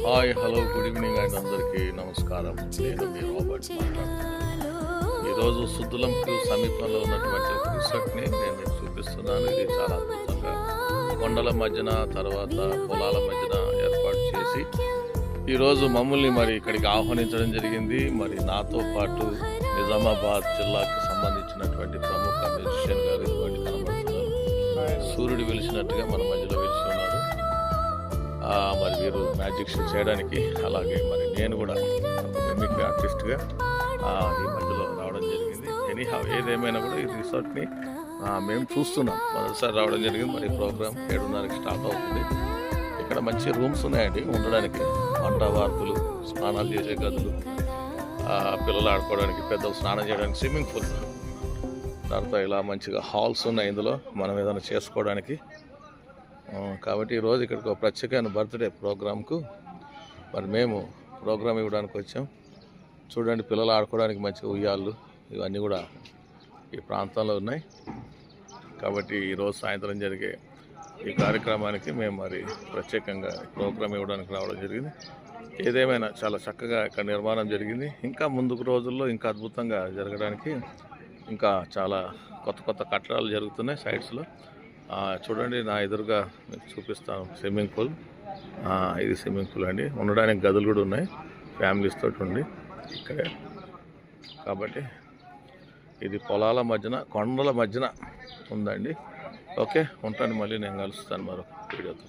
Hi hello good evening and అందరికీ నమస్కారం. నేను మీ రాబర్ట్ మాట్లాడుతున్నాను. ఈరోజు సుద్దులంకు సమీపంలో ఉన్నటువంటి ఒక రిసార్ట్ని నేను మీకు చూపిస్తున్నాను. ఇది చాలా అద్భుతంగా కొండల మధ్యన తర్వాత పొలాల మధ్యన ఏర్పాటు చేసి ఈరోజు మమ్మల్ని మరి ఇక్కడికి ఆహ్వానించడం జరిగింది. మరి నాతో పాటు నిజామాబాద్ జిల్లాకు సంబంధించినటువంటి ప్రముఖ మ్యూజిషియన్ గారు ఇటువంటి కనబడుతున్నారు. సూర్యుడు వెలిసినట్టుగా మన మధ్యలో వెలిసి ఉన్నారు. మరి వీరు మ్యాజిక్ షో చేయడానికి, అలాగే మరి నేను కూడా మిమిక్రీ ఆర్టిస్ట్గా ఈ మధ్యలో రావడం జరిగింది. ఎనీహౌ ఏదేమైనా కూడా ఈ రిసార్ట్ని మేము చూస్తున్నాం. మొదటిసారి రావడం జరిగింది. మరి ప్రోగ్రామ్ 7:30కి స్టార్ట్ అవుతుంది. ఇక్కడ మంచి రూమ్స్ ఉన్నాయండి ఉండడానికి, వంట వార్పులు, స్నానాలు చేసే గదులు, పిల్లలు ఆడుకోవడానికి, పెద్దలు స్నానం చేయడానికి స్విమ్మింగ్ పూల్, తర్వాత ఇలా మంచిగా హాల్స్ ఉన్నాయి ఇందులో మనం ఏదైనా చేసుకోవడానికి. కాబట్టి ఈరోజు ఇక్కడికి ఒక ప్రత్యేకమైన బర్త్డే ప్రోగ్రాంకు మరి మేము ప్రోగ్రామ్ ఇవ్వడానికి వచ్చాం. చూడండి, పిల్లలు ఆడుకోవడానికి మంచిగా ఉయ్యాళ్ళు ఇవన్నీ కూడా ఈ ప్రాంతంలో ఉన్నాయి. కాబట్టి ఈరోజు సాయంత్రం జరిగే ఈ కార్యక్రమానికి మేము మరి ప్రత్యేకంగా ప్రోగ్రామ్ ఇవ్వడానికి రావడం జరిగింది. ఏదేమైనా చాలా చక్కగా ఇక్కడ నిర్మాణం జరిగింది. ఇంకా ముందుకు రోజుల్లో ఇంకా అద్భుతంగా జరగడానికి ఇంకా చాలా కొత్త కొత్త కట్టడాలు జరుగుతున్నాయి సైడ్స్లో. చూడండి, నా ఎదురుగా మీకు చూపిస్తాను స్విమ్మింగ్ పూల్. ఇది స్విమ్మింగ్ పూల్ అండి. ఉండడానికి గదులు కూడా ఉన్నాయి, ఫ్యామిలీస్ తోటి ఉండి ఇక్కడే. కాబట్టి ఇది పొలాల మధ్యన, కొండల మధ్యన ఉందండి. ఓకే, ఉంటాను. మళ్ళీ నేను కలుస్తాను మరొక వీడియోతో.